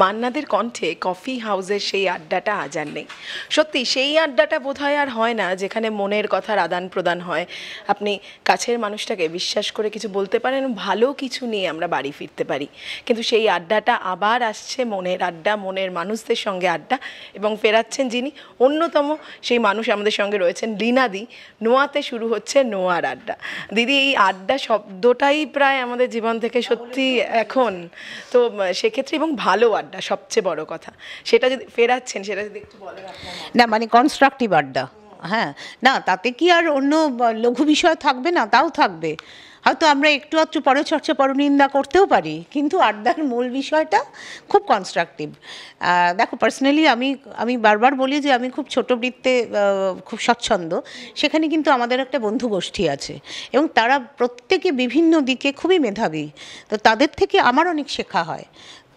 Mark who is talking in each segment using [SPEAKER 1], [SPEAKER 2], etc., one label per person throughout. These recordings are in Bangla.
[SPEAKER 1] মান্নাদের কণ্ঠে কফি হাউসের সেই আড্ডাটা আজ আর নেই। সত্যি সেই আড্ডাটা বোধহয় আর হয় না যেখানে মনের কথার আদান প্রদান হয়। আপনি কাছের মানুষটাকে বিশ্বাস করে কিছু বলতে পারেন, ভালো কিছু নিয়ে আমরা বাড়ি ফিরতে পারি। কিন্তু সেই আড্ডাটা আবার আসছে, মনের আড্ডা, মনের মানুষদের সঙ্গে আড্ডা, এবং ফেরাচ্ছেন যিনি অন্যতম সেই মানুষ আমাদের সঙ্গে রয়েছেন, লীনাদি। নোয়াতে শুরু হচ্ছে নোয়ার আড্ডা। দিদি, এই আড্ডা শব্দটাই প্রায় আমাদের জীবন থেকে সত্যি এখন তো সেক্ষেত্রে, এবং ভালো আড্ডা সবচেয়ে বড় কথা, সেটা যদি ফেরাচ্ছেন সেটা যদি একটু বলেন আপনার।
[SPEAKER 2] না মানে কনস্ট্রাকটিভ আড্ডা, হ্যাঁ, না তাতে কি আর অন্য লঘু বিষয় থাকবে না? তাও থাকবে, হয়তো আমরা একটু একটু পরচর্চা পরনিন্দা করতেও পারি, কিন্তু আড্ডার মূল বিষয়টা খুব কনস্ট্রাকটিভ। দেখো, পার্সোনালি আমি বারবার বলি যে আমি খুব ছোট বৃত্তে খুব স্বচ্ছন্দ। সেখানে কিন্তু আমাদের একটা বন্ধু গোষ্ঠী আছে এবং তারা প্রত্যেকে বিভিন্ন দিকে খুবই মেধাবী। তো তাদের থেকে আমার অনেক শেখা হয়।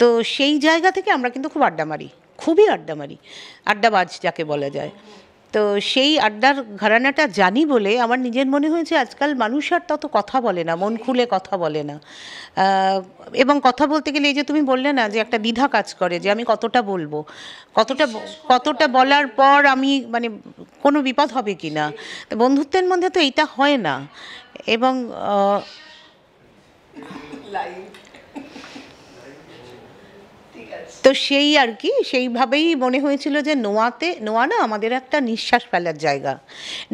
[SPEAKER 2] তো সেই জায়গা থেকে আমরা কিন্তু খুব আড্ডা মারি, খুবই আড্ডা মারি, আড্ডাবাজ যাকে বলা যায়। তো সেই আড্ডার ঘরানাটা জানি বলে আমার নিজের মনে হয়েছে আজকাল মানুষ আর তত কথা বলে না, মন খুলে কথা বলে না। এবং কথা বলতে গেলে এই যে তুমি বললে না যে একটা দ্বিধা কাজ করে যে আমি কতটা বলবো, কতটা বলার পর আমি মানে কোনো বিপদ হবে কি না। তো বন্ধুত্বের মধ্যে তো এইটা হয় না। এবং তো সেই আর কি, সেইভাবেই মনে হয়েছিল যে নোয়া না আমাদের একটা নিঃশ্বাস ফেলার জায়গা।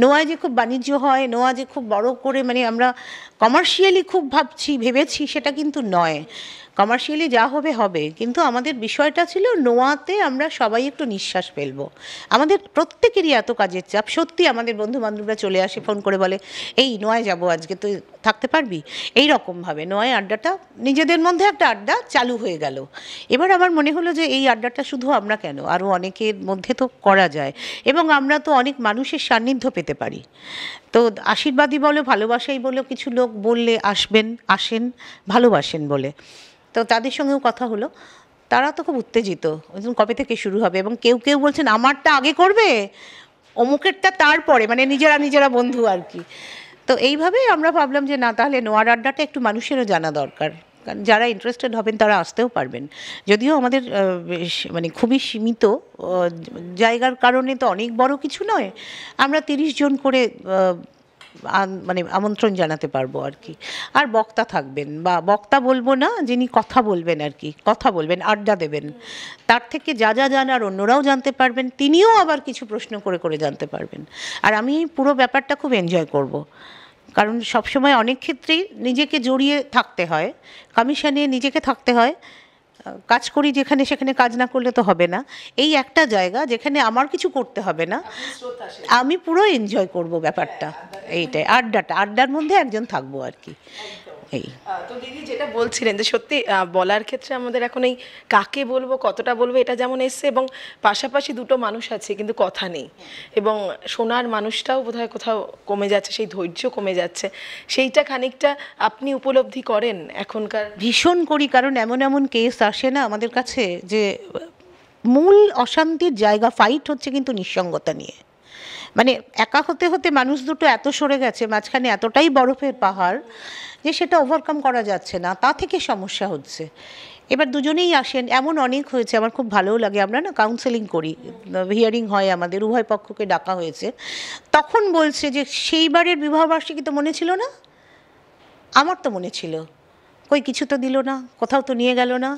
[SPEAKER 2] নোয়ায় যে খুব বাণিজ্য হয়, নোয়া যে খুব বড় করে মানে আমরা কমার্শিয়ালি খুব ভেবেছি, সেটা কিন্তু নয়। কমার্শিয়ালি যা হবে হবে, কিন্তু আমাদের বিষয়টা ছিল নোয়াতে আমরা সবাই একটু নিঃশ্বাস ফেলবো। আমাদের প্রত্যেকেরই এত কাজের চাপ, সত্যি আমাদের বন্ধু বান্ধবরা চলে আসে, ফোন করে বলে এই নোয়ায় যাবো আজকে, তুই থাকতে পারবি? এই রকমভাবে নোয়ায় আড্ডাটা নিজেদের মধ্যে একটা আড্ডা চালু হয়ে গেল। এবার আমার মনে হলো যে এই আড্ডাটা শুধু আমরা কেন, আরও অনেকের মধ্যে তো করা যায়, এবং আমরা তো অনেক মানুষের সান্নিধ্য পেতে পারি। তো আশীর্বাদই বলো, ভালোবাসাই বলো, কিছু লোক বললে আসেন ভালোবাসেন বলে। তো তাদের সঙ্গেও কথা হলো, তারা তো খুব উত্তেজিত, কবে থেকে শুরু হবে, এবং কেউ কেউ বলছেন আমারটা আগে করবে, অমুকেরটা তারপরে, মানে নিজেরা বন্ধু আর কি। তো এইভাবেই আমরা ভাবলাম যে না, তাহলে নোয়ার আড্ডাটা একটু মানুষেরও জানা দরকার, কারণ যারা ইন্টারেস্টেড হবেন তারা আসতেও পারবেন। যদিও আমাদের মানে খুবই সীমিত জায়গার কারণে তো অনেক বড় কিছু নয়, আমরা 30 জন করে মানে আমন্ত্রণ জানাতে পারবো আর কি। আর বক্তা থাকবেন, বা বক্তা বলবো না, যিনি কথা বলবেন আর কি, কথা বলবেন, আড্ডা দেবেন, তার থেকে যা জানার অন্যরাও জানতে পারবেন, তিনিও আবার কিছু প্রশ্ন করে করে জানতে পারবেন। আর আমি পুরো ব্যাপারটা খুব এনজয় করব, কারণ সবসময় অনেক ক্ষেত্রেই নিজেকে জড়িয়ে থাকতে হয়, কমিশনে নিজেকে থাকতে হয়, কাজ করি যেখানে, সেখানে কাজ না করলে তো হবে না। এই একটা জায়গা যেখানে আমার কিছু করতে হবে না, আমি পুরো এনজয় করব ব্যাপারটা। এইটাই আড্ডার মধ্যে একজন থাকবো আর কি। এই
[SPEAKER 1] তো দিদি যেটা বলছিলেন যে সত্যি বলার ক্ষেত্রে আমাদের এখন এই কাকে বলবো, কতটা বলবো, এটা যেমন এসছে, এবং পাশাপাশি দুটো মানুষ আছে কিন্তু কথা নেই, এবং শোনার মানুষটাও বোধহয় কোথাও কমে যাচ্ছে, সেই ধৈর্য কমে যাচ্ছে, সেইটা খানিকটা আপনি উপলব্ধি করেন এখনকার?
[SPEAKER 2] ভীষণ করি, কারণ এমন এমন কেস আসে না আমাদের কাছে যে মূল অশান্তির জায়গা ফাইট হচ্ছে কিন্তু নিঃসঙ্গতা নিয়ে। মানে একা হতে হতে মানুষ দুটো এত সরে গেছে, মাঝখানে এতটাই বরফের পাহাড় যে সেটা ওভারকাম করা যাচ্ছে না, তা থেকে সমস্যা হচ্ছে। এবার দুজনেই আসেন, এমন অনেক হয়েছে, আমার খুব ভালোও লাগে। আমরা না কাউন্সেলিং করি, হিয়ারিং হয় আমাদের, উভয় পক্ষকে ডাকা হয়েছে। তখন বলছে যে সেইবারের বিবাহবার্ষিকী তো মনে ছিল না, আমার তো মনে ছিল, কই কিছু তো দিল না, কোথাও তো নিয়ে গেল না।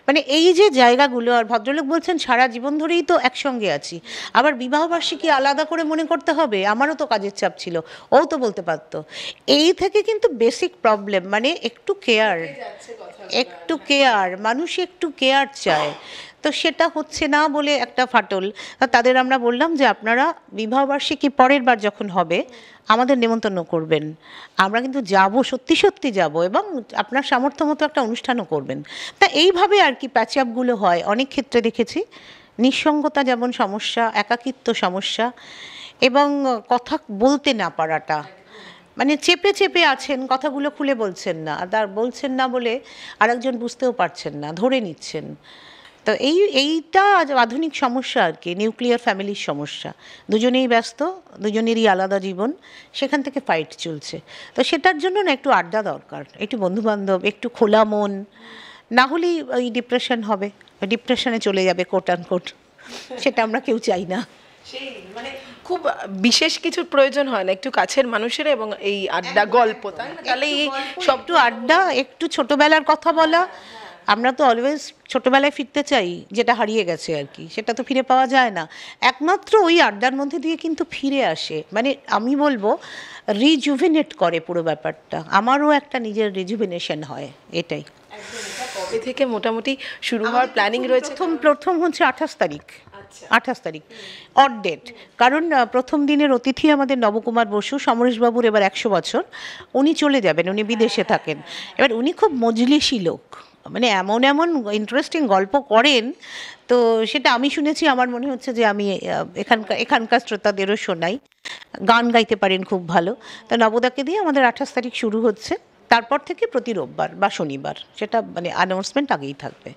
[SPEAKER 2] মানে এই যে জায়গাগুলো, আর ভদ্রলোক বলছেন সারা জীবন ধরেই তো একসঙ্গে আছি, আবার বিবাহবার্ষিকী আলাদা করে মনে করতে হবে? আমারও তো কাজের চাপ ছিল, ও তো বলতে পারতো। এই থেকে কিন্তু বেসিক প্রবলেম, মানে একটু কেয়ার, মানুষ একটু কেয়ার চায়, তো সেটা হচ্ছে না বলে একটা ফাটল। তাদের আমরা বললাম যে আপনারা বিবাহবার্ষিকী পরের বার যখন হবে আমাদের নেমন্তন্ন করবেন, আমরা কিন্তু যাব, সত্যি সত্যি যাব, এবং আপনার সামর্থ্য মতো একটা অনুষ্ঠানও করবেন। তা এইভাবে আর কি প্যাচ আপগুলো হয়। অনেক ক্ষেত্রে দেখেছি নিঃসঙ্গতা যেমন সমস্যা, একাকিত্ব সমস্যা, এবং কথা বলতে না পারাটা, মানে চেপে চেপে আছেন, কথাগুলো খুলে বলছেন না, আর বলছেন না বলে আরেকজন বুঝতেও পারছেন না, ধরে নিচ্ছেন। তো এইটা আধুনিক সমস্যা আর কি, নিউক্লিয়ার ফ্যামিলির সমস্যা। দুজনেই ব্যস্ত, দুজনেরই আলাদা জীবন, সেখান থেকে ফাইট চলছে। তো সেটার জন্য না একটু আড্ডা দরকার, একটু বন্ধুবান্ধব, একটু খোলা মন, না হলেই ওই ডিপ্রেশন হবে, ডিপ্রেশনে চলে যাবে কোট অ্যান্ড কোট, সেটা আমরা কেউ চাই না।
[SPEAKER 1] সেই মানে খুব বিশেষ কিছুর প্রয়োজন হয় না, একটু কাছের মানুষের এবং এই আড্ডা গল্প, তাই না? তাহলে এই সব
[SPEAKER 2] একটু আড্ডা, একটু ছোটবেলার কথা বলা। আমরা তো অলওয়েজ ছোটবেলায় ফিরতে চাই, যেটা হারিয়ে গেছে আর কি, সেটা তো ফিরে পাওয়া যায় না। একমাত্র ওই আড্ডার মধ্যে দিয়ে কিন্তু ফিরে আসে, মানে আমি বলবো রিজুভিনেট করে পুরো ব্যাপারটা। আমারও একটা নিজের রিজুভিনেশন হয়, এটাই।
[SPEAKER 1] কবে থেকে মোটামুটি শুরু হওয়ার প্ল্যানিং রয়েছে?
[SPEAKER 2] প্রথম হচ্ছে 28 তারিখ, 28 তারিখ অড ডেট। কারণ প্রথম দিনের অতিথি আমাদের নবকুমার বসু, সমরেশবাবুর এবার 100 বছর, উনি চলে যাবেন, উনি বিদেশে থাকেন। এবার উনি খুব মজলিশি লোক, মানে এমন এমন ইন্টারেস্টিং গল্প করেন, তো সেটা আমি শুনেছি, আমার মনে হচ্ছে যে আমি এখানকার শ্রোতাদেরও শোনাই। গান গাইতে পারেন খুব ভালো। তো নবদাকে দিয়ে আমাদের 28 তারিখ শুরু হচ্ছে, তারপর থেকে প্রতি রোববার বা শনিবার, সেটা মানে অ্যানাউন্সমেন্ট আগেই থাকবে।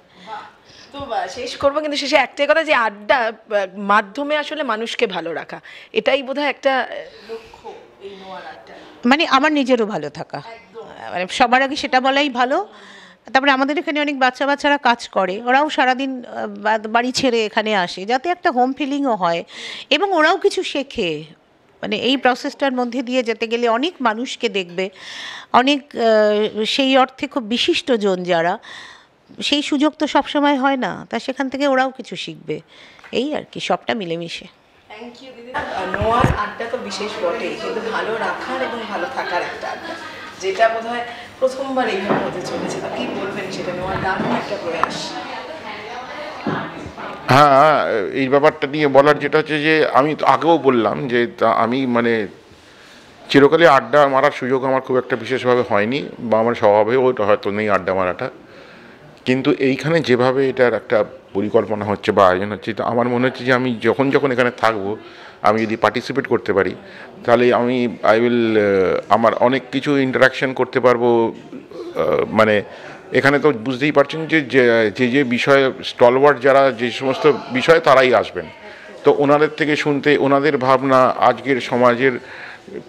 [SPEAKER 1] তো শেষ করবো, কিন্তু শেষে একটাই কথা, যে আড্ডা মাধ্যমে আসলে মানুষকে ভালো রাখা, এটাই বোধহয় একটা লক্ষ্য এই নোয়ার আড্ডা।
[SPEAKER 2] মানে আমার নিজেরও ভালো থাকা, মানে সবার আগে সেটা বলাই ভালো। তারপরে আমাদের এখানে অনেক বাচ্চারা কাজ করে, ওরাও সারাদিন বাড়ি ছেড়ে এখানে আসে, যাতে একটা হোম ফিলিংও হয় এবং ওরাও কিছু শেখে। মানে এই প্রসেসটার মধ্যে দিয়ে যেতে গেলে অনেক মানুষকে দেখবে, অনেক সেই অর্থে খুব বিশিষ্টজন যারা, সেই সুযোগ তো সবসময় হয় না, তা সেখান থেকে ওরাও কিছু শিখবে, এই আর কি, সবটা মিলেমিশে।
[SPEAKER 1] থ্যাংক ইউ দিদি। নোয়ার আড্ডা তো বিশেষ বটেই, কিন্তু ভালো রাখার এবং ভালো থাকার একটা আড্ডা, যেটা বোধহয় প্রথমবার এইভাবে হতে চলেছে। তা কি বলবেন সেটা, নোয়ার দারুণ একটা প্রয়াস।
[SPEAKER 3] হ্যাঁ, এই ব্যাপারটা নিয়ে বলার যেটা হচ্ছে যে আমি তো আগেও বললাম যে আমি মানে চিরকালই আড্ডা মারার সুযোগ আমার খুব একটা বিশেষভাবে হয়নি, বা আমার স্বভাবেও ওটা হয়তো নেই আড্ডা মারাটা। কিন্তু এইখানে যেভাবে এটার একটা পরিকল্পনা হচ্ছে বা আয়োজন হচ্ছে, তো আমার মনে হচ্ছে যে আমি যখন এখানে থাকবো, আমি যদি পার্টিসিপেট করতে পারি, তাহলে আমি আমার অনেক কিছু ইন্টারাকশন করতে পারবো। মানে এখানে তো বুঝতেই পারছেন যে যে বিষয়ে স্টলওয়ার্ড যারা, যে সমস্ত বিষয়ে তারাই আসবেন, তো ওনাদের থেকে শুনতে, ওনাদের ভাবনা, আজকের সমাজের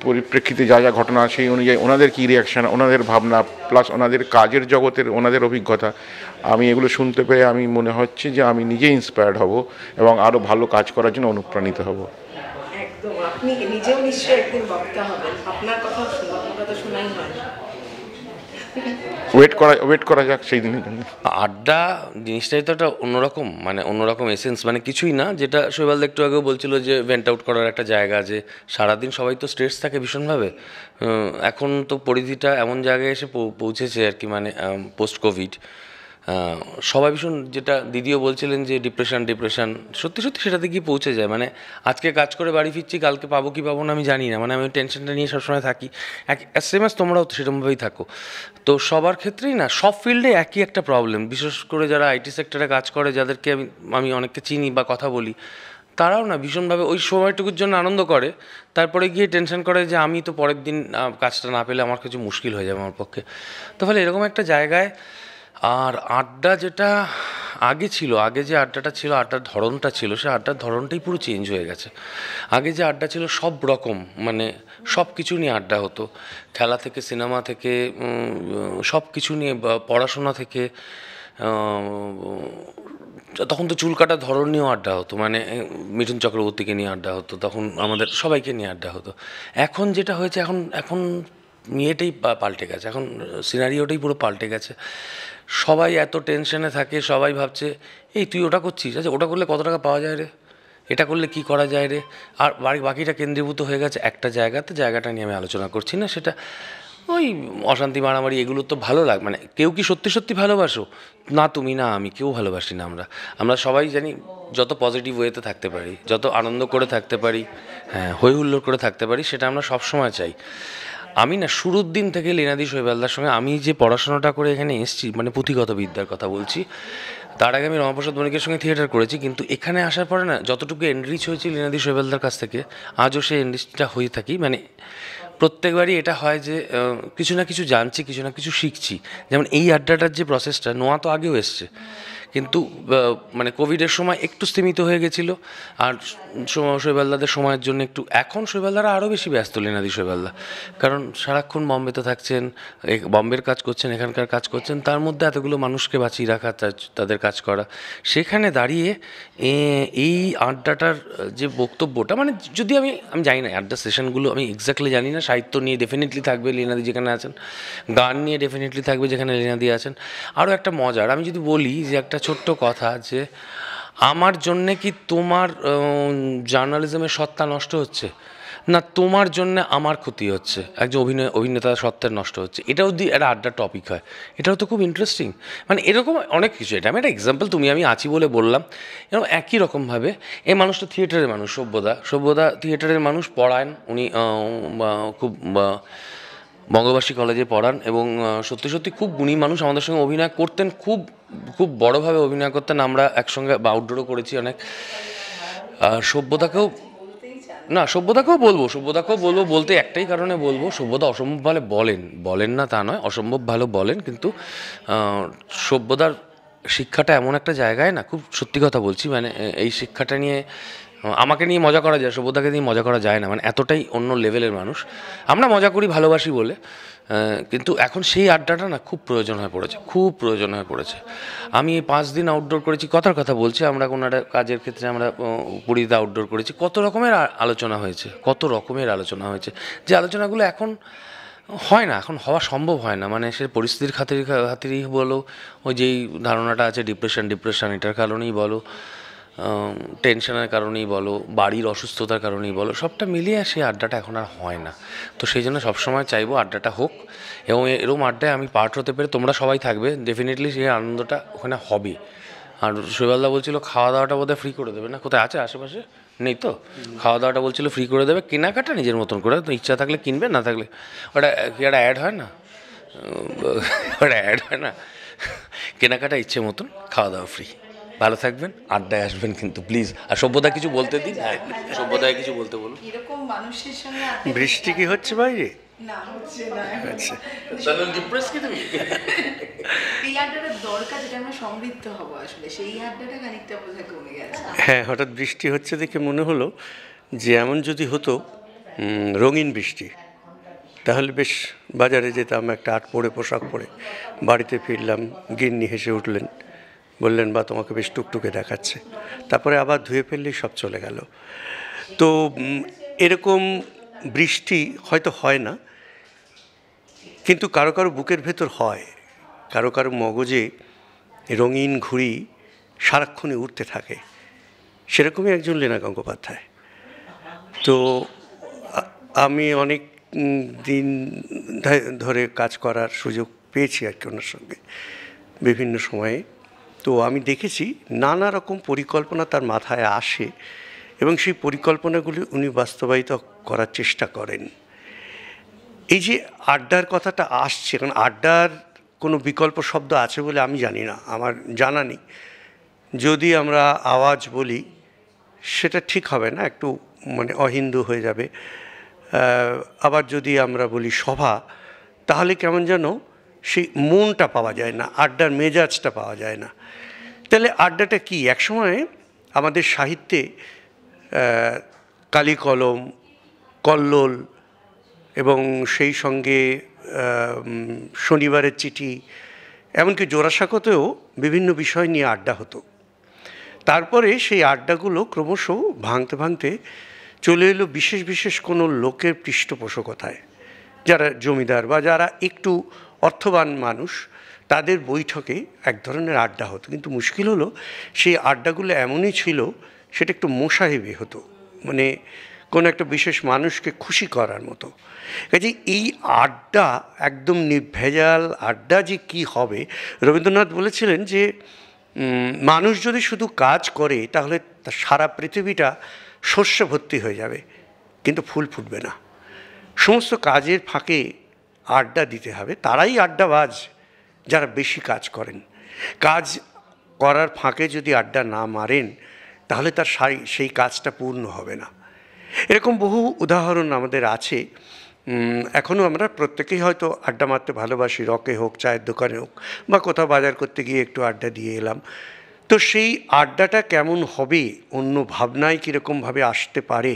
[SPEAKER 3] পরিপ্রেক্ষিতে যা যা ঘটনা, সেই অনুযায়ী ওনাদের কী রিয়াকশান, ওনাদের ভাবনা, প্লাস ওনাদের কাজের জগতের ওনাদের অভিজ্ঞতা, আমি এগুলো শুনতে পেরে আমি মনে হচ্ছে যে আমি নিজে ইন্সপায়ার্ড হব এবং আরও ভালো কাজ করার জন্য অনুপ্রাণিত হব।
[SPEAKER 1] একদম, আপনি নিজেও নিশ্চয়ই একদিন বক্তা হবেন, আপনার কথা শুনবো, আপনার কথা শোনাই হয়।
[SPEAKER 3] ওয়েট করা যাক সেই দিনের জন্য।
[SPEAKER 4] আড্ডা জিনিসটাই তো একটা অন্যরকম, মানে অন্যরকম এসেন্স, মানে কিছুই না, যেটা শৈবাল একটু আগেও বলছিল যে ভেন্ট আউট করার একটা জায়গা, যে সারাদিন সবাই তো স্ট্রেস থাকে ভীষণভাবে। এখন তো পরিধিটা এমন জায়গায় এসে পৌঁছেছে আর কি, মানে পোস্ট কোভিড সবাই ভীষণ, যেটা দিদিও বলছিলেন যে ডিপ্রেশন সত্যি সেটাতে গিয়ে পৌঁছে যায়। মানে আজকে কাজ করে বাড়ি ফিরছি, কালকে পাবো কি পাবো না আমি জানি না, মানে আমি টেনশনটা নিয়ে সবসময় থাকি, সেম অ্যাজ তোমরাও সেরকমভাবেই থাকো। তো সবার ক্ষেত্রেই না, সব ফিল্ডে একই একটা প্রবলেম, বিশেষ করে যারা আইটি সেক্টরে কাজ করে, যাদেরকে আমি অনেককে চিনি বা কথা বলি, তারাও না ভীষণভাবে ওই সময়টুকুর জন্য আনন্দ করে, তারপরে গিয়ে টেনশন করে যে আমি তো পরের দিন কাজটা না পেলে আমার কিছু মুশকিল হয়ে যাবে আমার পক্ষে। তো ফলে এরকম একটা জায়গায়, আর আড্ডা যেটা আগে ছিল, আগে যে আড্ডাটা ছিল, আড্ডার ধরনটা ছিল, সে আড্ডার ধরনটাই পুরো চেঞ্জ হয়ে গেছে। আগে যে আড্ডা ছিল সব রকম, মানে সব কিছু নিয়ে আড্ডা হতো, খেলা থেকে সিনেমা থেকে সব কিছু নিয়ে, পড়াশোনা থেকে, তখন তো চুল কাটার ধরন নিয়েও আড্ডা হতো, মানে মিঠুন চক্রবর্তীকে নিয়ে আড্ডা হতো, তখন আমাদের সবাইকে নিয়ে আড্ডা হতো। এখন যেটা হয়েছে, এখন ইয়েটাই পাল্টে গেছে, এখন সিনারিওটাই পুরো পাল্টে গেছে। সবাই এত টেনশনে থাকে, সবাই ভাবছে এই তুই ওটা করছিস, আচ্ছা ওটা করলে কত টাকা পাওয়া যায় রে, এটা করলে কি করা যায় রে, আর বাকিটা কেন্দ্রীভূত হয়ে গেছে একটা জায়গাতে। জায়গাটা নিয়ে আমি আলোচনা করছি না, সেটা ওই অশান্তি মারামারি, এগুলো তো ভালো লাগে। মানে কেউ কি সত্যি ভালোবাসো? না তুমি না আমি, কেউ ভালোবাসি না। আমরা সবাই জানি যত পজিটিভ ওয়েতে থাকতে পারি, যত আনন্দ করে থাকতে পারি, হ্যাঁ হই হুল্লোড় করে থাকতে পারি, সেটা আমরা সবসময় চাই। আমি না শুরুর দিন থেকে লীনাদি শৈবালদার সঙ্গে, আমি যে পড়াশোনাটা করে এখানে এসেছি, মানে পুঁথিগত বিদ্যার কথা বলছি, তার আগে আমি রমাপ্রসাদ বণিকের সঙ্গে থিয়েটার করেছি, কিন্তু এখানে আসার পরে না যতটুকু এনরিচ হয়েছি লীনাদি শৈবালদার কাছ থেকে, আজও সেই এনরিচটা হয়ে থাকি। মানে প্রত্যেকবারই এটা হয় যে কিছু না কিছু জানছি, কিছু না কিছু শিখছি। যেমন এই আড্ডাটার যে প্রসেসটা, নোয়া তো আগেও এসছে, কিন্তু মানে কোভিডের সময় একটু স্তীমিত হয়ে গেছিলো, আর শৈবালদাদের সময়ের জন্য একটু, এখন শৈবালদারা আরও বেশি ব্যস্ত লীনাদি শৈবালদা, কারণ সারাক্ষণ বম্বেতে থাকছেন, বম্বের কাজ করছেন, এখানকার কাজ করছেন, তার মধ্যে এতগুলো মানুষকে বাঁচিয়ে রাখা, তাদের কাজ করা, সেখানে দাঁড়িয়ে এই আড্ডাটার যে বক্তব্যটা, মানে যদি আমি জানি না আড্ডা সেশনগুলো আমি এক্স্যাক্টলি জানি না, সাহিত্য নিয়ে ডেফিনেটলি থাকবে লীনাদি যেখানে আছেন, গান নিয়ে ডেফিনেটলি থাকবে যেখানে লীনাদি আছেন। আরও একটা মজার, আমি যদি বলি যে একটা ছোট্ট কথা, যে আমার জন্যে কি তোমার জার্নালিজমের সত্তা নষ্ট হচ্ছে, না তোমার জন্য আমার ক্ষতি হচ্ছে, একজন অভিনেতার সত্ত্বের নষ্ট হচ্ছে, এটাও দিয়ে একটা আড্ডার টপিক হয়, এটাও তো খুব ইন্টারেস্টিং। মানে এরকম অনেক কিছু, এটা আমি একটা এক্সাম্পল, তুমি আমি আছি বলে বললাম। এরকম একই রকমভাবে এই মানুষটা থিয়েটারের মানুষ, সভ্যদা থিয়েটারের মানুষ, পড়ান উনি, খুব বঙ্গবাসী কলেজে পড়ান, এবং সত্যি সত্যি খুব গুণী মানুষ, আমাদের সঙ্গে অভিনয় করতেন, খুব খুব বড়োভাবে অভিনয় করতেন, আমরা একসঙ্গে আউটডোরও করেছি অনেক। সভ্যতাকেও বলবো, বলতে একটাই কারণে বলবো, সভ্যতা অসম্ভব ভালো বলেন না তা নয়, অসম্ভব ভালো বলেন, কিন্তু সভ্যতার শিক্ষাটা এমন একটা জায়গায় না, খুব সত্যি কথা বলছি, মানে এই শিক্ষাটা নিয়ে আমাকে নিয়ে মজা করা যায়, সভ্যতাকে নিয়ে মজা করা যায় না, মানে এতটাই অন্য লেভেলের মানুষ। আমরা মজা করি, ভালোবাসি বলে, কিন্তু এখন সেই আড্ডাটা না খুব প্রয়োজন হয়ে পড়েছে। আমি এই 5 দিন আউটডোর করেছি, কথার কথা বলছি, আমরা কোনো একটা কাজের ক্ষেত্রে আমরা পুরীতে আউটডোর করেছি, কত রকমের আলোচনা হয়েছে, যে আলোচনাগুলো এখন হয় না, এখন হওয়া সম্ভব হয় না, মানে সে পরিস্থিতির খাতিরেই বলো, ওই যেই ধারণাটা আছে ডিপ্রেশন এটার কারণেই বলো, টেনশনের কারণেই বলো, বাড়ির অসুস্থতার কারণেই বলো, সবটা মিলিয়ে সেই আড্ডাটা এখন আর হয় না। তো সেই জন্য সবসময় চাইবো আড্ডাটা হোক, এবং এরকম আড্ডায় আমি পার্ট হতে পেরে, তোমরা সবাই থাকবে, ডেফিনেটলি সেই আনন্দটা ওখানে হবে। আর শৈবালদা বলছিল খাওয়া দাওয়াটা বোধহয় ফ্রি করে দেবে, না কোথায় আছে আশেপাশে নেই তো, খাওয়া দাওয়াটা বলছিল ফ্রি করে দেবে, কেনাকাটা নিজের মতন করে, তো ইচ্ছা থাকলে কিনবে, না থাকলে ওটা কি একটা অ্যাড হয় না, কেনাকাটা ইচ্ছে মতন, খাওয়া দাওয়া ফ্রি। ভালো থাকবেন, আড্ডায় আসবেন কিন্তু প্লিজ। আর সভ্যতা কিছু বলতে দিন, সভ্যতায় কিছু বলতে বলুন।
[SPEAKER 1] এরকম মানুষের সঙ্গে
[SPEAKER 5] বৃষ্টি কি হচ্ছে বাইরে?
[SPEAKER 1] না হচ্ছে না,
[SPEAKER 5] আচ্ছা,
[SPEAKER 4] তাহলে ডিপ্রেস কি তুমি?
[SPEAKER 1] এই আড্ডাটা দরকার, যেটা আমরা সমৃদ্ধ হব, আসলে সেই আড্ডাটা খানিকটা বোধহয় কমে গেছে।
[SPEAKER 5] হ্যাঁ, হঠাৎ বৃষ্টি হচ্ছে দেখে মনে হলো যে এমন যদি হতো রঙিন বৃষ্টি, তাহলে বেশ বাজারে যেতাম, একটা আট পরে পোশাক পরে, বাড়িতে ফিরলাম, গিন্নি হেসে উঠলেন, বললেন বা তোমাকে বেশ টুকটুকে দেখাচ্ছে, তারপরে আবার ধুয়ে ফেললেই সব চলে গেল। তো এরকম বৃষ্টি হয়তো হয় না, কিন্তু কারো কারো বুকের ভেতর হয়, কারো কারো মগজে রঙিন ঘুড়ি সারাক্ষণই উঠতে থাকে, সেরকমই একজন লীনা গঙ্গোপাধ্যায়। তো আমি অনেক দিন ধরে কাজ করার সুযোগ পেয়েছি আর কি ওনার সঙ্গে বিভিন্ন সময়ে। তো আমি দেখেছি নানা রকম পরিকল্পনা তার মাথায় আসে, এবং সেই পরিকল্পনাগুলি উনি বাস্তবায়িত করার চেষ্টা করেন। এই যে আড্ডার কথাটা আসছে, কারণ আড্ডার কোনো বিকল্প শব্দ আছে বলে আমি জানি না, আমার জানা নেই। যদি আমরা আওয়াজ বলি সেটা ঠিক হবে না, একটু মানে অহিন্দু হয়ে যাবে। আবার যদি আমরা বলি সভা, তাহলে কেমন যেন সেই মনটা পাওয়া যায় না, আড্ডার মেজাজটা পাওয়া যায় না। তাহলে আড্ডাটা কি? একসময় আমাদের সাহিত্যে কালি কলম, কল্লোল, এবং সেই সঙ্গে শনিবারের চিঠি, এমনকি জোড়াসাঁকোতেও বিভিন্ন বিষয় নিয়ে আড্ডা হতো। তারপরে সেই আড্ডাগুলো ক্রমশ ভাঙতে ভাঙতে চলে এলো বিশেষ বিশেষ কোনো লোকের পৃষ্ঠপোষকতায়, যারা জমিদার বা যারা একটু অর্থবান মানুষ, তাদের বৈঠকে এক ধরনের আড্ডা হতো। কিন্তু মুশকিল হলো সেই আড্ডাগুলো এমনই ছিল, সেটা একটু মোসাহেবি হতো, মানে কোনো একটা বিশেষ মানুষকে খুশি করার মতো। কাজে এই আড্ডা একদম নির্ভেজাল আড্ডা যে কি হবে, রবীন্দ্রনাথ বলেছিলেন যে মানুষ যদি শুধু কাজ করে তাহলে তার সারা পৃথিবীটা শস্য ভর্তি হয়ে যাবে, কিন্তু ফুল ফুটবে না। সমস্ত কাজের ফাঁকে আড্ডা দিতে হবে, তারাই আড্ডাবাজ যারা বেশি কাজ করেন। কাজ করার ফাঁকে যদি আড্ডা না মারেন তাহলে তার সেই কাজটা পূর্ণ হবে না। এরকম বহু উদাহরণ আমাদের আছে। এখনও আমরা প্রত্যেকেই হয়তো আড্ডা মারতে ভালোবাসি, রকে হোক, চায়ের দোকানে হোক, বা কোথাও বাজার করতে গিয়ে একটু আড্ডা দিয়ে এলাম। তো সেই আড্ডাটা কেমন হবে, অন্য ভাবনায় কীরকমভাবে আসতে পারে,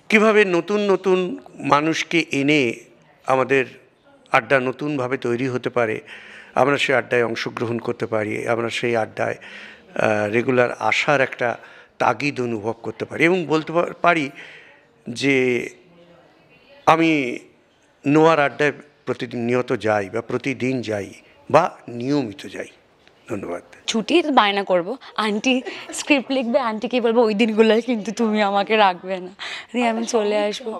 [SPEAKER 5] কিভাবে নতুন নতুন মানুষকে এনে আমাদের আড্ডা নতুনভাবে তৈরি হতে পারে, আমরা সেই আড্ডায় অংশগ্রহণ করতে পারি, আমরা সেই আড্ডায় রেগুলার আসার একটা তাগিদ অনুভব করতে পারি। এবং বলতে পারি যে আমি নোয়ার আড্ডায় প্রতিনিয়ত যাই বা প্রতিদিন যাই বা নিয়মিত যাই। ধন্যবাদ।
[SPEAKER 6] ছুটির বায়না করব, আন্টি স্ক্রিপ্ট লিখবে, আন্টিকে বলবো ওই দিনগুলো কিন্তু তুমি আমাকে রাখবে না, দিয়ে আমি চলে আসবো।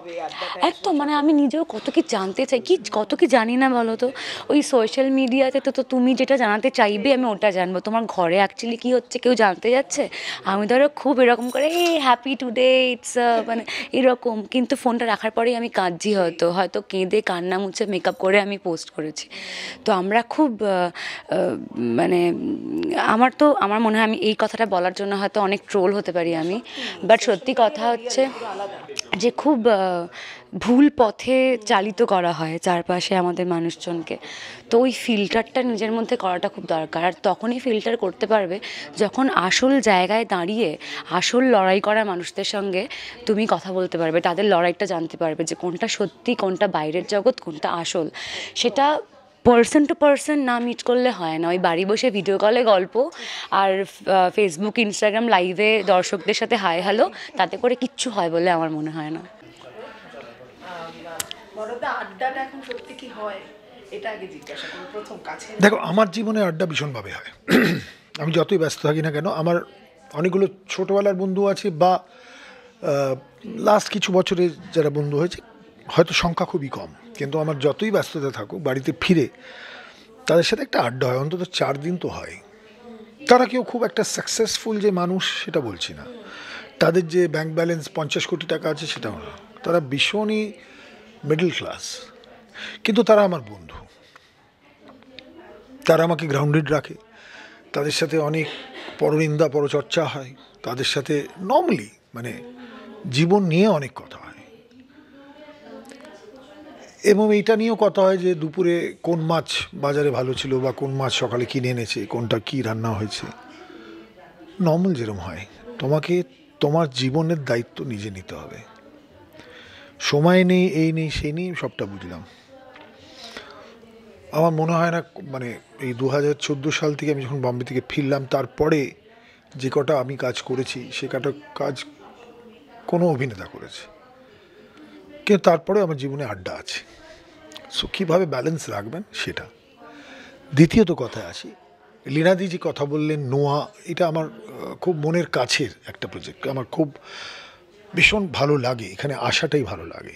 [SPEAKER 6] একদম, মানে আমি নিজেও কত কি জানতে চাই, কত কি জানি না বলো তো। ওই সোশ্যাল মিডিয়াতে তো তুমি যেটা জানাতে চাইবে আমি ওটা জানবো, তোমার ঘরে অ্যাকচুয়ালি কী হচ্ছে কেউ জানতে যাচ্ছে। আমি ধরো খুব এরকম করে হ্যাপি টুডে ইটস মানে এরকম, কিন্তু ফোনটা রাখার পরেই আমি কাঁদছি, হয়তো কেঁদে কান্না মুছে মেকআপ করে আমি পোস্ট করেছি। তো আমরা খুব মানে আমার মনে হয় আমি এই কথাটা বলার জন্য হয়তো অনেক ট্রোল হতে পারি আমি, বাট সত্যি কথা হচ্ছে যে খুব ভুল পথে চালিত করা হয় চারপাশে আমাদের মানুষজনকে। তো ওই ফিল্টারটা নিজের মধ্যে করাটা খুব দরকার, আর তখনই ফিল্টার করতে পারবে যখন আসল জায়গায় দাঁড়িয়ে আসল লড়াই করা মানুষদের সঙ্গে তুমি কথা বলতে পারবে, তাদের লড়াইটা জানতে পারবে যে কোনটা সত্যি, কোনটা বাইরের জগৎ, কোনটা আসল। সেটা পার্সন টু পার্সন না মিট করলে হয় না। ওই বাড়ি বসে ভিডিও কলে গল্প আর ফেসবুক ইনস্টাগ্রাম লাইভে দর্শকদের সাথে হাই হ্যালো, তাতে করে কিচ্ছু হয় বলে আমার মনে হয় না।
[SPEAKER 1] আড্ডাটা এখন সত্যি কি হয় এটা আগে জিজ্ঞাসা করি প্রথম কাছে।
[SPEAKER 7] দেখো, আমার জীবনে আড্ডা ভীষণভাবে হয়। আমি যতই ব্যস্ত থাকি না কেন, আমার অনেকগুলো ছোটোবেলার বন্ধু আছে বা লাস্ট কিছু বছরে যারা বন্ধু হয়েছে, হয়তো সংখ্যা খুবই কম, কিন্তু আমার যতই ব্যস্ততা থাকুক বাড়িতে ফিরে তাদের সাথে একটা আড্ডা হয়, অন্তত 4 দিন তো হয়। তারা কেউ খুব একটা সাকসেসফুল যে মানুষ সেটা বলছি না, তাদের যে ব্যাংক ব্যালেন্স 50 কোটি টাকা আছে সেটাও না, তারা ভীষণই মিডল ক্লাস, কিন্তু তারা আমার বন্ধু। তারা আমাকে গ্রাউন্ডেড রাখে, তাদের সাথে অনেক পরনিন্দা পরচর্চা হয়, তাদের সাথে নর্মালি মানে জীবন নিয়ে অনেক কথা হয়, এবং এইটা নিয়েও কথা হয় যে দুপুরে কোন মাছ বাজারে ভালো ছিল বা কোন মাছ সকালে কিনে এনেছে, কোনটা কি রান্না হয়েছে। নর্মাল যেরকম হয়, তোমাকে তোমার জীবনের দায়িত্ব নিজে নিতে হবে। সময় নেই, এই নেই, সেই নেই, সবটা বুঝলাম। আমার মনে হয় না মানে এই 2014 সাল থেকে আমি যখন বম্বে থেকে ফিরলাম, তারপরে যে কটা আমি কাজ করেছি সে কটা কাজ কোনো অভিনেতা করেছে, কিন্তু তারপরে আমার জীবনে আড্ডা আছে। সো কীভাবে ব্যালেন্স রাখবেন সেটা। দ্বিতীয়ত কথায় আসি, লীনাদি যে কথা বললেন নোয়া, এটা আমার খুব মনের কাছের একটা প্রজেক্ট। আমার খুব ভীষণ ভালো লাগে, এখানে আসাটাই ভালো লাগে।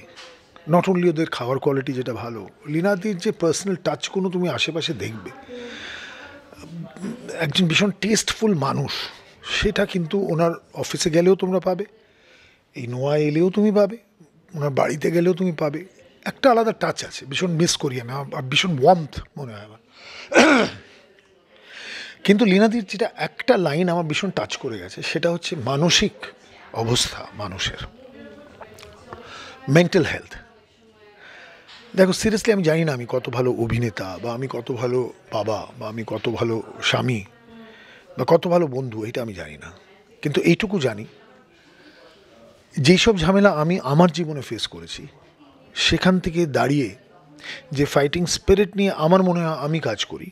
[SPEAKER 7] নট অনলি ওদের খাওয়ার কোয়ালিটি যেটা ভালো, লীনাদির যে পার্সোনাল টাচগুলো তুমি আশেপাশে দেখবে, একজন ভীষণ টেস্টফুল মানুষ, সেটা কিন্তু ওনার অফিসে গেলেও তোমরা পাবে, এই নোয়া এলেও তুমি পাবে, ওনার বাড়িতে গেলেও তুমি পাবে। একটা আলাদা টাচ আছে, ভীষণ মিস করি আমি, আর ভীষণ ওয়ার্মথ মনে হয় আমার। কিন্তু লীনাদির যেটা একটা লাইন আমার ভীষণ টাচ করে গেছে, সেটা হচ্ছে মানসিক অবস্থা মানুষের, মেন্টাল হেলথ। দেখো সিরিয়াসলি আমি জানি না আমি কত ভালো অভিনেতা বা আমি কত ভালো বাবা বা আমি কত ভালো স্বামী বা কত ভালো বন্ধু, এটা আমি জানি না, কিন্তু এইটুকু জানি যেই সব ঝামেলা আমি আমার জীবনে ফেস করেছি, সেখান থেকে দাঁড়িয়ে যে ফাইটিং স্পিরিট নিয়ে আমার মনে হয় আমি কাজ করি,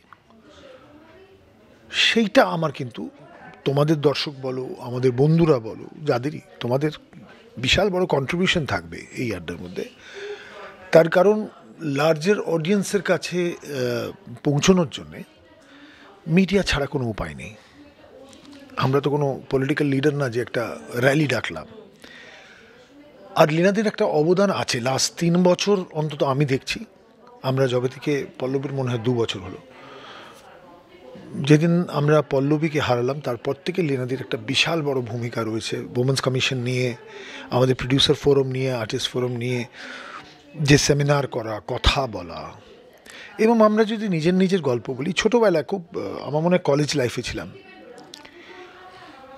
[SPEAKER 7] সেইটা আমার কিন্তু তোমাদের দর্শক বলো, আমাদের বন্ধুরা বলো, যাদেরই, তোমাদের বিশাল বড় কন্ট্রিবিউশন থাকবে এই আড্ডার মধ্যে। তার কারণ লার্জার অডিয়েন্সের কাছে পৌঁছানোর জন্যে মিডিয়া ছাড়া কোনো উপায় নেই। আমরা তো কোনো পলিটিক্যাল লিডার না যে একটা র্যালি ডাকলাম। আর লীনাদির একটা অবদান আছে, লাস্ট 3 বছর অন্তত আমি দেখছি, আমরা যবে থেকে পল্লবীর মনে হয় 2 বছর হলো, যেদিন আমরা পল্লবীকে হারালাম তারপর থেকে লীনাদির একটা বিশাল বড় ভূমিকা রয়েছে। ওমেন্স কমিশন নিয়ে, আমাদের প্রডিউসার ফোরাম নিয়ে, আর্টিস্ট ফোরাম নিয়ে যে সেমিনার করা, কথা বলা। এবং আমরা যদি নিজের গল্প বলি, ছোটোবেলায় খুব আমার মনে হয় কলেজ লাইফে ছিলাম,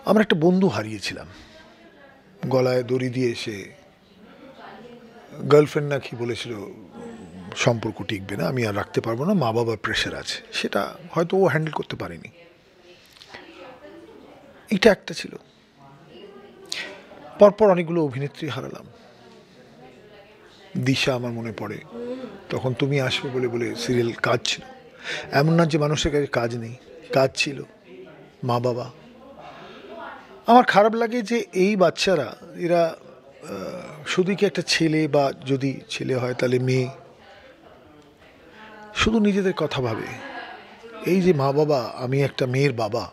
[SPEAKER 7] আমরা একটা বন্ধু হারিয়েছিলাম, গলায় দড়ি দিয়ে সে গার্লফ্রেন্ড না কি বলেছিল, সম্পর্ক টিকবে না, আমি আর রাখতে পারবো না, মা বাবার প্রেশার আছে, সেটা হয়তো ও হ্যান্ডেল করতে পারেনি। এটা একটা ছিল। পরপর অনেকগুলো অভিনেত্রী হারালাম। দিশা আমার মনে পড়ে, তখন তুমি আসবে বলে বলে সিরিয়াল কাজ ছিল। এমন না যে মানুষের কাছে কাজ নেই, কাজ ছিল, মা বাবা। আমার খারাপ লাগে যে এই বাচ্চারা এরা শুধু কি একটা ছেলে, বা যদি ছেলে হয় তাহলে মেয়ে, শুধু নিজেদের কথা ভাবে। এই যে মা বাবা, আমি একটা মেয়ের বাবা,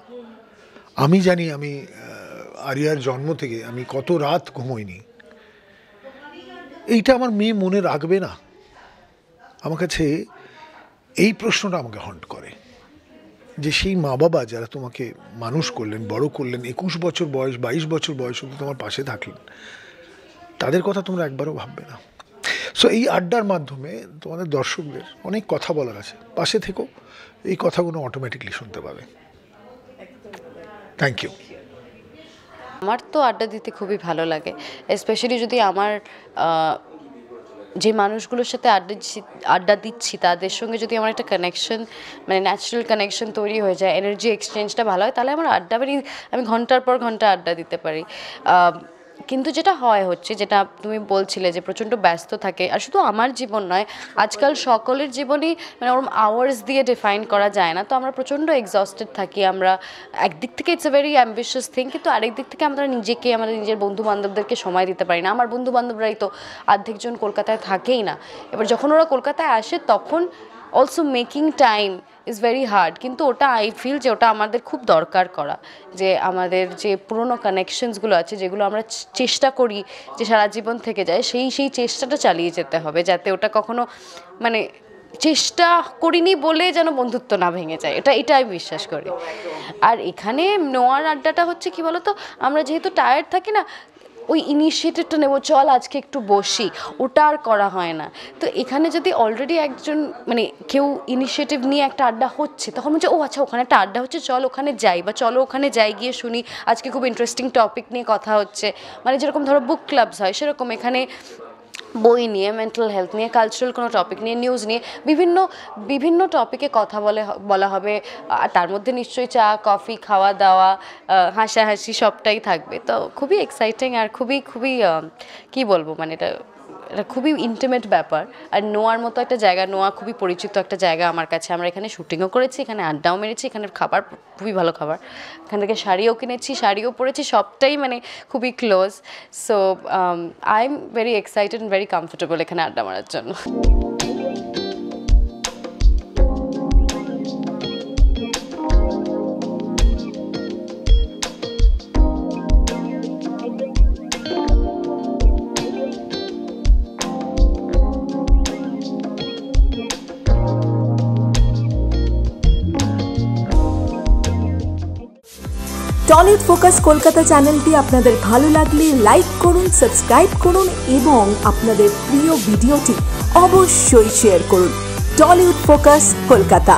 [SPEAKER 7] আমি জানি আমি আরিয়ার জন্ম থেকে আমি কত রাত ঘুমোইনি। এইটা আমার মেয়ে মনে রাখবে না? আমার কাছে এই প্রশ্নটা আমাকে হন্ট করে যে সেই মা বাবা যারা তোমাকে মানুষ করলেন, বড় করলেন, 21 বছর বয়স, 22 বছর বয়স অবধি তোমার পাশে থাকলেন, তাদের কথা তোমরা একবারও ভাববে না। সো এই আড্ডার মাধ্যমে তোমাদের দর্শকদের অনেক কথা বলার আছে, পাশে থেকেও এই কথাগুলো অটোমেটিকলি শুনতে পাবে। Thank you.
[SPEAKER 6] আমার তো আড্ডা দিতে খুবই ভালো লাগে, স্পেশালি যদি আমার যে মানুষগুলোর সাথে আড্ডা দিচ্ছি তাদের সঙ্গে যদি আমার একটা কানেকশন, মানে ন্যাচারাল কানেকশন তৈরি হয়ে যায়, এনার্জি এক্সচেঞ্জটা ভালো হয়, তাহলে আমার আড্ডা আমি ঘন্টার পর ঘন্টা আড্ডা দিতে পারি। কিন্তু যেটা হচ্ছে, যেটা তুমি বলছিলে যে প্রচণ্ড ব্যস্ত থাকে, আর শুধু আমার জীবন নয়, আজকাল সকলের জীবনই মানে ওরকম আওয়ার্স দিয়ে ডিফাইন করা যায় না। তো আমরা প্রচণ্ড এক্সস্টেড থাকি। আমরা একদিক থেকে it's a very ambitious thing, কিন্তু আরেক দিক থেকে আমরা নিজেকে, আমাদের নিজের বন্ধু বান্ধবদেরকে সময় দিতে পারি না। আমার বন্ধু বান্ধবরাই তো অর্ধেকজন কলকাতায় থাকেই না। এবার যখন ওরা কলকাতায় আসে তখন also making time is very hard, কিন্তু ওটা আই ফিল যে ওটা আমাদের খুব দরকার করা, যে আমাদের যে পুরনো কানেকশনসগুলো আছে যেগুলো আমরা চেষ্টা করি যে সারা জীবন থেকে যায়, সেই চেষ্টাটা চালিয়ে যেতে হবে, যাতে ওটা কখনো মানে চেষ্টা করিনি বলে যেন বন্ধুত্ব না ভেঙে যায়, এটা আমি বিশ্বাস করি। আর এখানে নোয়ার আড্ডাটা হচ্ছে কি বলতো, আমরা যেহেতু টায়ার্ড থাকি না, ওই ইনিশিয়েটিভটা নেবো, চল আজকে একটু বসি, ওটা আর করা হয় না। তো এখানে যদি অলরেডি একজন মানে কেউ ইনিশিয়েটিভ নিয়ে একটা আড্ডা হচ্ছে, তখন বলছে ও আচ্ছা ওখানে একটা আড্ডা হচ্ছে, চল ওখানে যাই, বা চলো ওখানে যাই, গিয়ে শুনি আজকে খুব ইন্টারেস্টিং টপিক নিয়ে কথা হচ্ছে। মানে যেরকম ধরো বুক ক্লাবস হয়, সেরকম এখানে বই নিয়ে, মেন্টাল হেলথ নিয়ে, কালচারাল কোনো টপিক নিয়ে, নিউজ নিয়ে বিভিন্ন টপিকে কথা বলা হবে। আর তার মধ্যে নিশ্চয়ই চা, কফি, খাওয়া দাওয়া, হাসাহাসি সবটাই থাকবে। তো খুবই এক্সাইটিং আর খুবই কী বলবো, মানে এটা খুবই ইন্টিমেট ব্যাপার। আর নোয়ার মতো একটা জায়গা, নোয়া খুবই পরিচিত একটা জায়গা আমার কাছে। আমরা এখানে শুটিংও করেছি, এখানে আড্ডাও মেরেছি, এখানের খাবার খুবই ভালো খাবার, এখান থেকে শাড়িও কিনেছি, শাড়িও পরেছি, সবটাই মানে খুবই close. So I am very excited and very comfortable এখানে আড্ডা মারার জন্য।
[SPEAKER 8] টলিউড ফোকাস কলকাতা চ্যানেলটি আপনাদের ভালো লাগলে লাইক করুন, সাবস্ক্রাইব করুন এবং আপনাদের প্রিয় ভিডিওটি অবশ্যই শেয়ার করুন। Tollywood focus Kolkata.